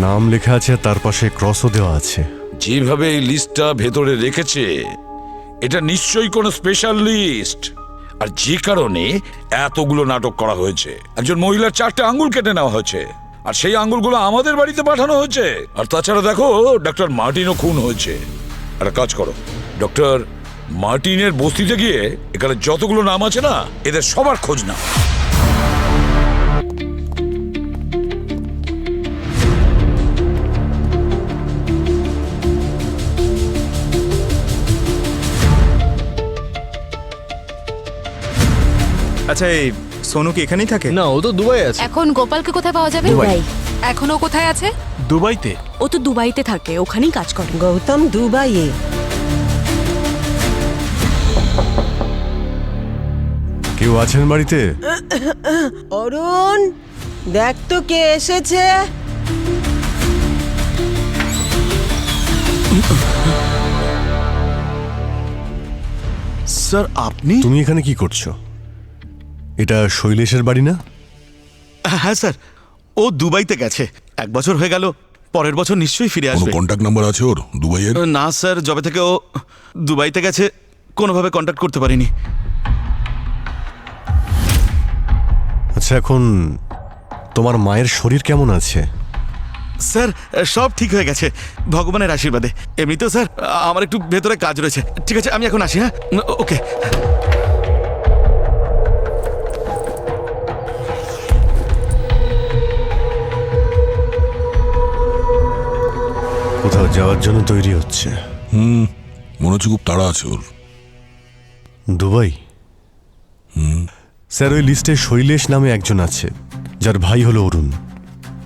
নাম লেখা আছে তার পাশে ক্রসও দেওয়া আছে। যেভাবে এই লিস্টটা ভেতরে রেখেছে এটা নিশ্চয়ই কোনো স্পেশাল লিস্ট, আর যে কারণে এতগুলো নাটক করা হয়েছে। একজন মহিলার 4টে আঙ্গুল কেটে নেওয়া হয়েছে, আর সেই আঙ্গুলগুলো আমাদের বাড়িতে পাঠানো হয়েছে। আর তাছাড়া দেখো ডক্টর মার্টিনও খুন হয়েছে। একটা কাজ করো, ডক্টর মার্টিনের বস্তিতে গিয়ে এখানে যতগুলো নাম আছে না এদের সবার খোঁজ নাও। আচ্ছা, এই সোনু কি এখানেই থাকে? না, ও তো দুবাই আছে। এখন গোপালকে কোথায় পাওয়া যাবে? দুবাই। এখনো কোথায় আছে? দুবাইতে। ও তো দুবাইতে থাকে, ওখানেই কাজ করে। গৌতম দুবাইয়ে। কেউ আছেন বাড়িতে? অরুণ, দেখ তো কে এসেছে। স্যার আপনি? তুমি এখানে কি করছো? এটা শৈলেশের বাড়ি না? হ্যাঁ স্যার, ও দুবাইতে গেছে। 1 বছর হয়ে গেল, পরের বছর নিশ্চয়ই ফিরে কোনো আসবে। কন্ট্যাক্ট নাম্বার আছে ওর দুবাইয়ের? না স্যার, যবে থেকে ও দুবাইতে গেছে কোনোভাবে কন্ট্যাক্ট করতে পারিনি। আচ্ছা, এখন তোমার মায়ের শরীর কেমন আছে? স্যার সব ঠিক হয়ে গেছে ভগবানের আশীর্বাদে। এমনিতেও স্যার আমার একটু ভেতরে কাজ রয়েছে। ঠিক আছে, আমি এখন আসি। হ্যাঁ, ওকে। কোথাও যাওয়ার জন্য তৈরি হচ্ছে। মনে হচ্ছে খুব তাড়া আছে ওর। দুবাই? স্যার ওই লিস্টে শৈলেশ নামে একজন আছে যার ভাই হলো অরুণ।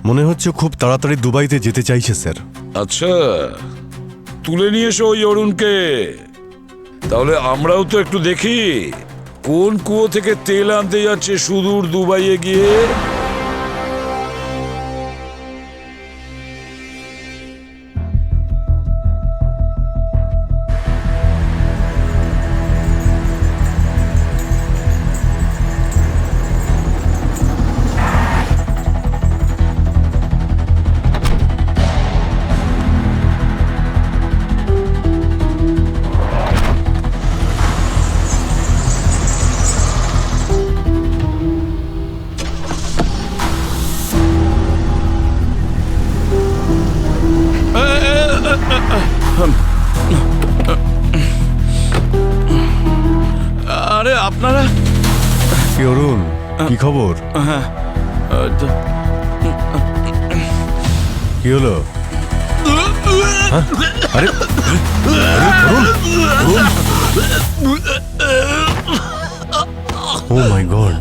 মনে হচ্ছে খুব তাড়াতাড়ি দুবাইতে যেতে চাইছে স্যার। আচ্ছা, তুলে নিয়ে এসো ওই অরুণকে। তাহলে আমরাও তো একটু দেখি কোন কুয়ো থেকে তেল আনতে যাচ্ছে সুদূর দুবাইয়ে গিয়ে। আরে আপনারা? কি অরুণ, কি খবর? হ্যাঁ, কি হলো? হ্যাঁ? আরে অরুণ, ও মাই গড,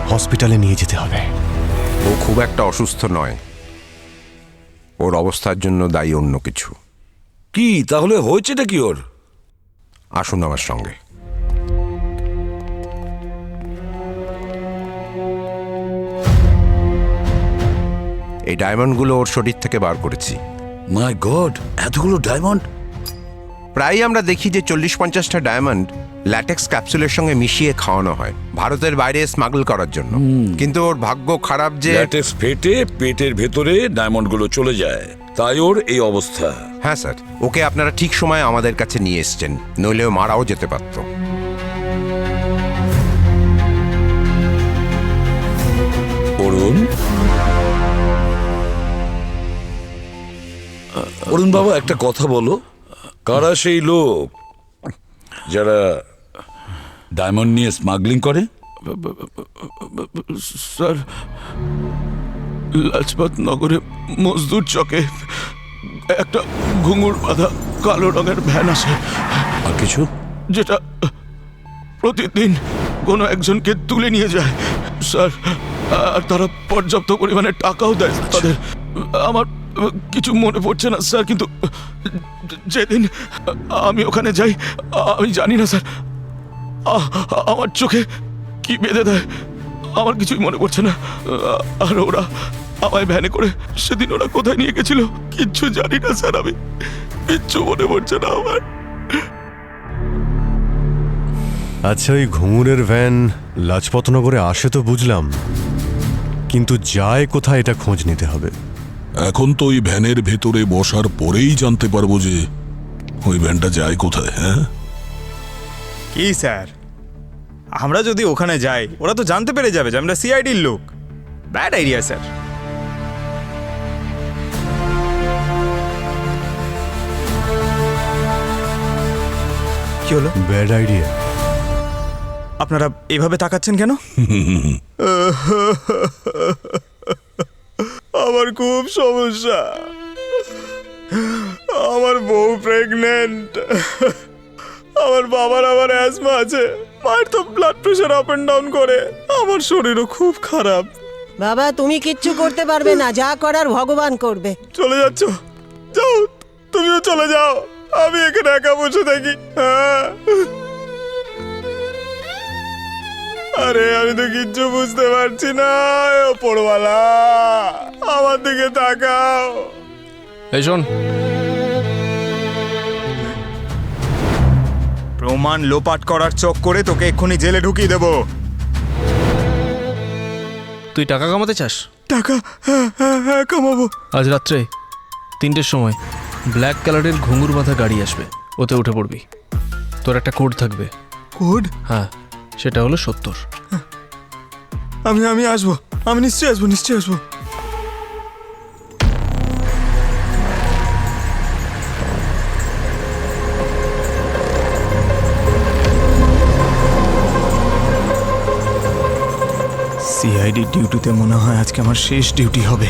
হসপিটালে নিয়ে যেতে হবে। ও খুব একটা অসুস্থ নয়, ওর অবস্থার জন্য দায়ী অন্য কিছু। কি তাহলে হয়েছেটা কি ওর? আসুন আমার সঙ্গে। এই ডায়মন্ডগুলো ওর শরীর থেকে বার করেছি। মাই গড, এতগুলো ডায়মন্ড! প্রায় আমরা দেখি যে 40-50টা ডায়মন্ড ল্যাটেক্স ক্যাপসুলের সঙ্গে মিশিয়ে খাওয়ানো হয় ভারতের বাইরে স্মাগল করার জন্য। কিন্তু ওর ভাগ্য খারাপ যে ল্যাটেক্স ফেটে পেটের ভেতরে ডায়মন্ডগুলো চলে যায়, তাই ওর এই অবস্থা। হ্যাঁ স্যার, ওকে আপনারা ঠিক সময়ে আমাদের কাছে নিয়ে এসছেন, নইলেও মারাও যেতে পারত। অরুণ, অরুণ বাবা একটা কথা বলো, কারা সেই লোক যারা ডায়মন্ড নিয়ে স্মাগলিং করে? স্যার, লাজপত নগরে মজদুর চকে একটা ঘুঙুর বাঁধা কালো রঙের ভ্যান আসে। আর কিছু? যেটা প্রতিদিন কোনো একজনকে তুলে নিয়ে যায় স্যার, আর তারা পর্যাপ্ত পরিমাণে টাকাও দেয় তাদের। আমার কিছু মনে পড়ছে না স্যার, কিন্তু যেদিন আমি ওখানে যাই আমি জানি না স্যার, আমার চোখে কি বেঁধে দেয় আমার কিছুই মনে পড়ছে না। আর ওরা আমায় ভ্যানে করে সেদিন ওরা কোথায় নিয়ে গেছিল কিচ্ছু জানি না স্যার, আমি কিচ্ছু মনে পড়ছে না আমার। আচ্ছা, ওই ঘুঙুরের ভ্যান লাজপতনগরে আসে তো বুঝলাম, কিন্তু যায় কোথায় এটা খোঁজ নিতে হবে। এখন তো ওই ভ্যানের ভেতরে বসার পরেই জানতে পারবো যে ওই ভ্যানটা যায় কোথায়। হ্যাঁ কি স্যার, আমরা যদি ওখানে যাই ওরা তো জানতে পেরে যাবে যে আমরা সিআইডির লোক। Bad idea sir. কি হলো? Bad idea. আপনারা এভাবে তাকাচ্ছেন কেন? আমার খুব সমস্যা, আমার বউ প্রেগনেন্ট, আমার বাবার আবার অ্যাজমা আছে, মায়ের তো blood pressure up and down করে, আমার শরীরও খুব খারাপ। বাবা তুমি কিচ্ছু করতে পারবে না, যা করার ভগবান করবে। চলে যাচ্ছ? যাও, তুমিও চলে যাও, আমি এখানে একা বসে থাকি। আরে আমি তো কিচ্ছু বুঝতে পারছি না, ওপরওয়ালা আমার দিকে তাকাও। এই শোন, প্রমাণ লোপাট করার চক করে তোকে এক্ষুনি জেলে ঢুকিয়ে দেবো। তুই টাকা কামাতে চাস? টাকা? হ্যাঁ কামাবো। আজ রাত্রে 3টের সময় ব্ল্যাক কালারের ঘুঙুর বাঁধা গাড়ি আসবে, ওতে উঠে পড়বি। তোর একটা কোড থাকবে। কোড? হ্যাঁ, সেটা হলো 70। আমি আসবো, আমি নিশ্চয়ই আসবো। সিআইডি ডিউটিতে মনে হয় আজকে আমার শেষ ডিউটি হবে।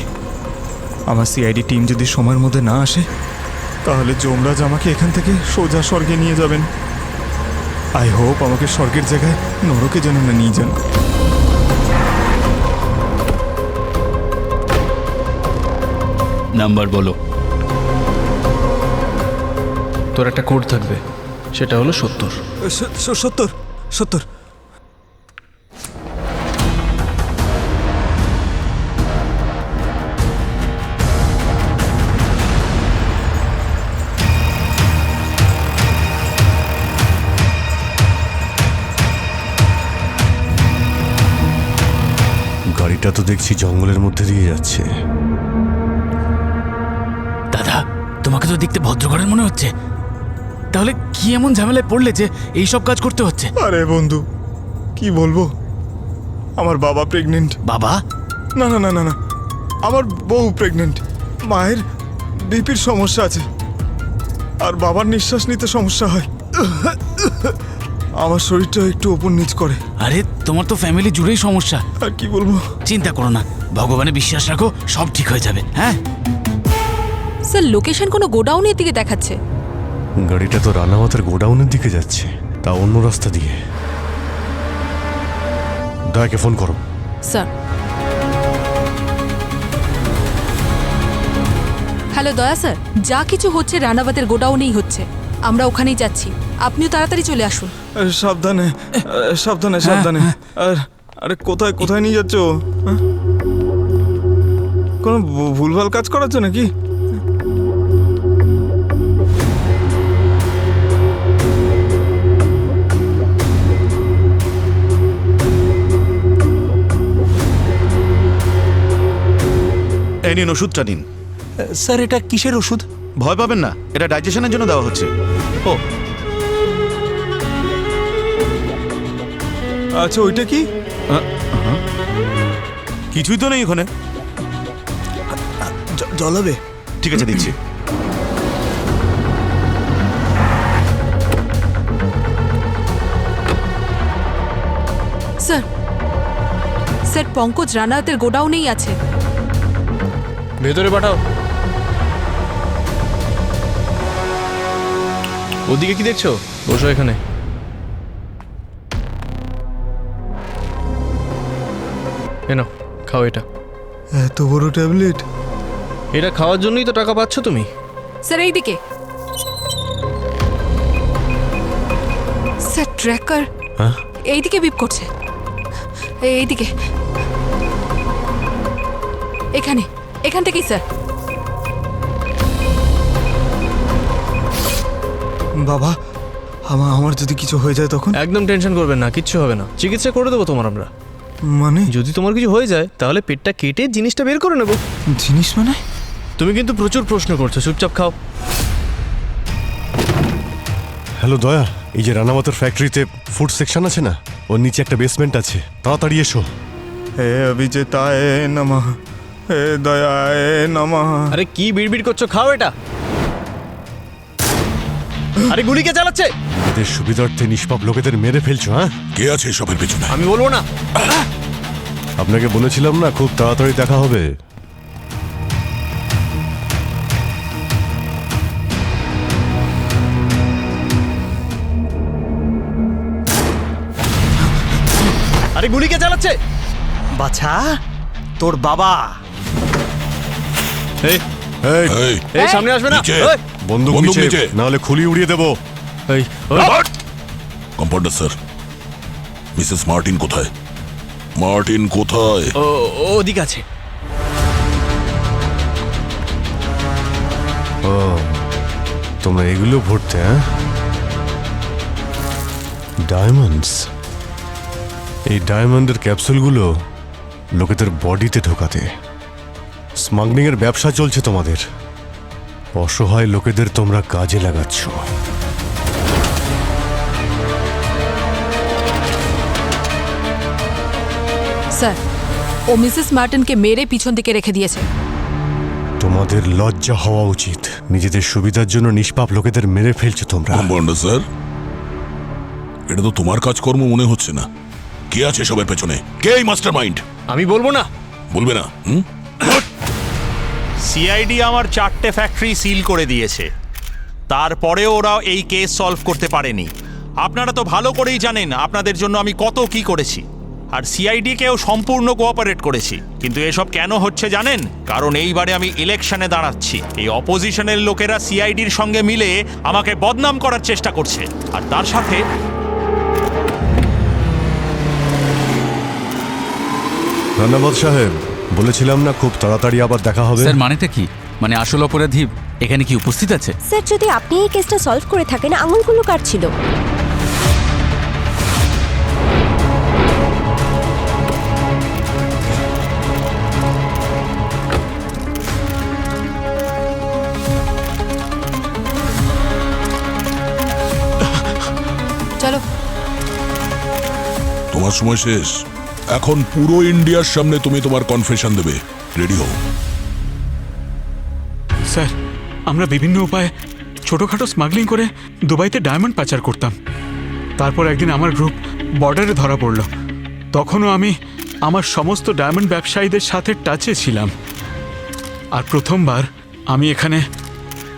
আমার সিআইডি টিম যদি সময়ের মধ্যে না আসে তাহলে যমরাজ আমাকে এখান থেকে সোজা স্বর্গে নিয়ে যাবেন। আই হোপ আমাকে স্বর্গের জায়গায় নরকে যেন না নিয়ে যান। নাম্বার বলো। তোর একটা কোড থাকবে, সেটা হলো 70। 70। গাড়িটা তো দেখছি জঙ্গলের মধ্যে দিয়ে যাচ্ছে। দাদা, তোমাকে তো দেখতে ভদ্রঘরের মনে হচ্ছে, তাহলে কি এমন ঝামেলায় পড়লে যে এই সব কাজ করতে হচ্ছে? আরে বন্ধু, কি বলবো, আমার বাবা প্রেগনেন্ট। বাবা? না, আমার বউ প্রেগনেন্ট। মায়ের বিপির সমস্যা আছে আর বাবার নিঃশ্বাস নিতে সমস্যা হয়। আমার শরীরটা একটু ওপর নিচ করে। আরে তোমার তো ফ্যামিলি জুড়েই সমস্যা। আর কি বলবো? চিন্তা করো না, ভগবানে বিশ্বাস রাখো, সব ঠিক হয়ে যাবে। হ্যাঁ স্যার, লোকেশন কোনো গোডাউনের দিকে দেখাচ্ছে। গাড়িটা তো রানাওয়াতের গোডাউনের দিকে যাচ্ছে, তা অন্য রাস্তা দিয়ে। দয়াকে ফোন করো। স্যার। হ্যালো দয়া স্যার, যা কিছু হচ্ছে রানাবাদের গোডাউনেই হচ্ছে, আমরা ওখানেই যাচ্ছি, আপনিও তাড়াতাড়ি চলে আসুন। সাবধানে। আর আরে কোথায় নিয়ে যাচ্ছ? কোনো ভুলভাল কাজ করাচ্ছ নাকি? এই নিন ওষুধটা নিন। স্যার, এটা কিসের ওষুধ? ভয় পাবেন না, এটা ডাইজেশনের জন্য দেওয়া হচ্ছে। ও আচ্ছা, ওইটা কি? কিছুই তো নেই ওখানে। জল হবে? ঠিক আছে, দিচ্ছি। স্যার, পঙ্কজ রানাওয়াতের গোডাউনেই আছে। ভেতরে পাঠাও। ওদিকে কি দেখছো? বসো এখানে। নাও খাও এটা। এত বড় ট্যাবলেট? এটা খাওয়ার জন্যই তো টাকা পাচ্ছ তুমি। স্যার এইদিকে। স্যার ট্র্যাকার এইদিকে বিপ করছে, এইদিকে, এখান থেকেই স্যার। বাবা, আমার যদি কিছু হয়ে যায় তখন? একদম টেনশন করবেন না, কিচ্ছু হবে না, চিকিৎসা করে দেবো তোমার আমরা। মানে? যদি তোমার কিছু হয়ে যায় তাহলে পেটটা কেটে জিনিসটা বের করে নেবো। জিনিস মানে? তুমি কিন্তু প্রচুর প্রশ্ন করছো, চুপচাপ খাও। হ্যালো দয়া, এই যে রানামাতের ফ্যাক্টরিতে ফুড সেকশন আছে না, ওর নিচে একটা বেসমেন্ট আছে, তাড়াতাড়ি এসো। হে অভিজিতায় নমঃ, হে দয়ায় নমঃ। আরে কি বিড়বিড় করছো, খাও এটা। আরে গুলি কে চালাচ্ছে? এদের সুবিধার্থে নিষ্পাপ লোকেদের মেরে ফেলছো। হ্যাঁ, কে আছে এসবের পেছনে? আমি বলবো না। আপনাকে বলেছিলাম না খুব তাড়াতাড়ি দেখা হবে। আরে গুলি কে চালাচ্ছে? বাছা, তোর বাবা। এই এই সামনে আসবে না। এই, বন্দুক নিচে, নাহলে খুলি উড়িয়ে দেবো। এই কম্পাউন্ডার স্যার, মিসেস মার্টিন কোথায়? মার্টিন কোথায়? ওদিকে আছে। ও, তোমরা এগুলো ভরতে? হ্যাঁ, ডায়মন্ডস। এই ডায়মন্ডের ক্যাপসুলগুলো লোকেদের বডিতে ঢোকাতে। স্মাগলিং এর ব্যবসা চলছে তোমাদের। অসহায় লোকেদের তোমরা কাজে লাগাচ্ছ। স্যার, ও মিসেস মার্টিনকে মেরে পিছন দিকে রেখে দিয়েছে। তোমাদের লজ্জা হওয়া উচিত। নিজেদের সুবিধার জন্য নিষ্পাপ লোকেদের মেরে ফেলছো তোমরা। কম্পাউন্ডার স্যার, এটা তো তোমার কাজকর্ম মনে হচ্ছে না। কে আছে সবের পেছনে? কে এই মাস্টার মাইন্ড? আমি বলবো না। বলবে না? সিআইডি আমার 4টে ফ্যাক্টরি সিল করে দিয়েছে, তারপরেও ওরা এই কেস সলভ করতে পারেনি। আপনারা তো ভালো করেই জানেন আপনাদের জন্য আমি কত কি করেছি, আর সিআইডিকেও সম্পূর্ণ কোঅপারেট করেছি। কিন্তু এসব কেন হচ্ছে জানেন? কারণ এইবারে আমি ইলেকশনে দাঁড়াচ্ছি। এই অপোজিশনের লোকেরা সিআইডির সঙ্গে মিলে আমাকে বদনাম করার চেষ্টা করছে, আর তার সাথে ধন্যবাদ সাহেব, বলেছিলাম না খুব তাড়াতাড়ি আবার দেখা হবে। স্যার মানেটা কি? মানে আসল অপরাধী এখানে কি উপস্থিত আছে? স্যার, যদি আপনি এই কেসটা সলভ করে থাকেন, আঙুলগুলো কাটছিল। চলো, তোমার সময় শেষ। এখন পুরো ইন্ডিয়ার সামনে তুমি তোমার কনফেশন দেবে। রেডি হও। স্যার, আমরা বিভিন্ন উপায়ে ছোটোখাটো স্মাগলিং করে দুবাইতে ডায়মন্ড পাচার করতাম। তারপর একদিন আমার গ্রুপ বর্ডারে ধরা পড়ল। তখনও আমি আমার সমস্ত ডায়মন্ড ব্যবসায়ীদের সাথে টাচে ছিলাম। আর প্রথমবার আমি এখানে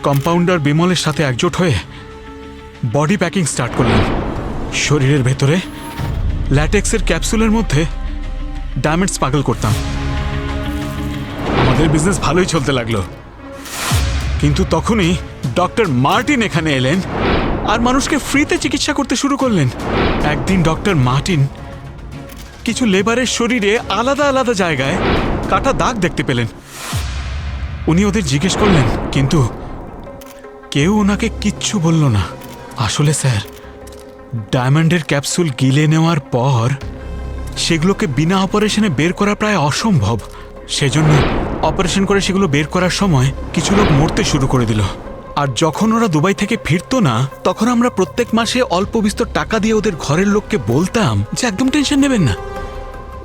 কম্পাউন্ডার বিমলের সাথে একজোট হয়ে বডি প্যাকিং স্টার্ট করলাম। শরীরের ভেতরে ল্যাটেক্সের ক্যাপসুলের মধ্যে ডায়মন্ড স্মাগল করতাম। আমাদের বিজনেস ভালোই চলতে লাগলো। কিন্তু তখনই ডক্টর মার্টিন এখানে এলেন আর মানুষকে ফ্রিতে চিকিৎসা করতে শুরু করলেন। একদিন ডক্টর মার্টিন কিছু লেবারের শরীরে আলাদা আলাদা জায়গায় কাটা দাগ দেখতে পেলেন। উনি ওদের জিজ্ঞেস করলেন, কিন্তু কেউ ওনাকে কিচ্ছু বলল না। আসলে স্যার, ডায়মন্ডের ক্যাপসুল গিলে নেওয়ার পর সেগুলোকে বিনা অপারেশনে বের করা প্রায় অসম্ভব। সেজন্য অপারেশন করে সেগুলো বের করার সময় কিছু লোক মরতে শুরু করে দিল। আর যখন ওরা দুবাই থেকে ফিরতো না, তখন আমরা প্রত্যেক মাসে অল্প বিস্তর টাকা দিয়ে ওদের ঘরের লোককে বলতাম যে একদম টেনশন নেবেন না,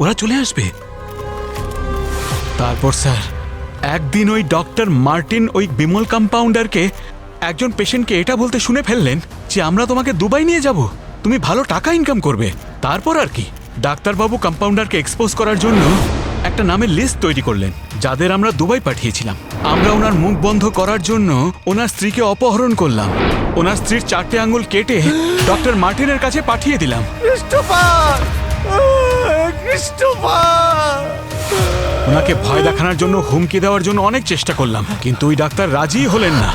ওরা চলে আসবে। তারপর স্যার, একদিন ওই ডক্টর মার্টিন ওই বিমল কম্পাউন্ডারকে একজন পেশেন্টকে এটা বলতে শুনে ফেললেন যে আমরা তোমাকে দুবাই নিয়ে যাব, তুমি ভালো টাকা ইনকাম করবে। তারপর আর কি, ডাক্তারবাবু কম্পাউন্ডারকে এক্সপোজ করার জন্য একটা নামের লিস্ট তৈরি করলেন, যাদের আমরা দুবাই পাঠিয়েছিলাম। আমরা ওনার মুখ বন্ধ করার জন্য ওনার স্ত্রীকে অপহরণ করলাম। ওনার স্ত্রীর 4টে আঙ্গুল কেটে ডক্টর মার্টিনের কাছে পাঠিয়ে দিলাম। ক্রিস্টোফার! ওনাকে ভয় দেখানোর জন্য হুমকি দেওয়ার জন্য অনেক চেষ্টা করলাম, কিন্তু ওই ডাক্তার রাজি হলেন না।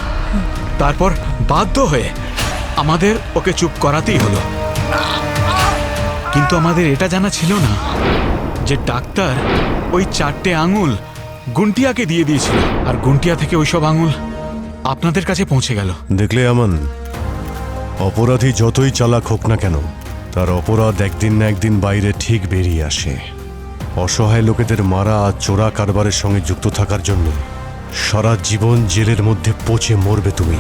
তারপর বাধ্য হয়ে আমাদের ওকে চুপ করাতেই হলো। কিন্তু আমাদের এটা জানা ছিল না যে ডাক্তার ওই 4টে আঙুল গুন্টিয়াকে দিয়ে দিয়েছিল, আর গুন্টিয়া থেকে ওইসব আঙুল আপনাদের কাছে পৌঁছে গেল। দেখলে আমান, অপরাধী যতই চালাক হোক না কেন, তার অপরাধ একদিন না একদিন বাইরে ঠিক বেরিয়ে আসে। অসহায় লোকেদের মারা আর চোরা কারবারের সঙ্গে যুক্ত থাকার জন্য সারা জীবন জেলের মধ্যে পচে মরবে তুমি।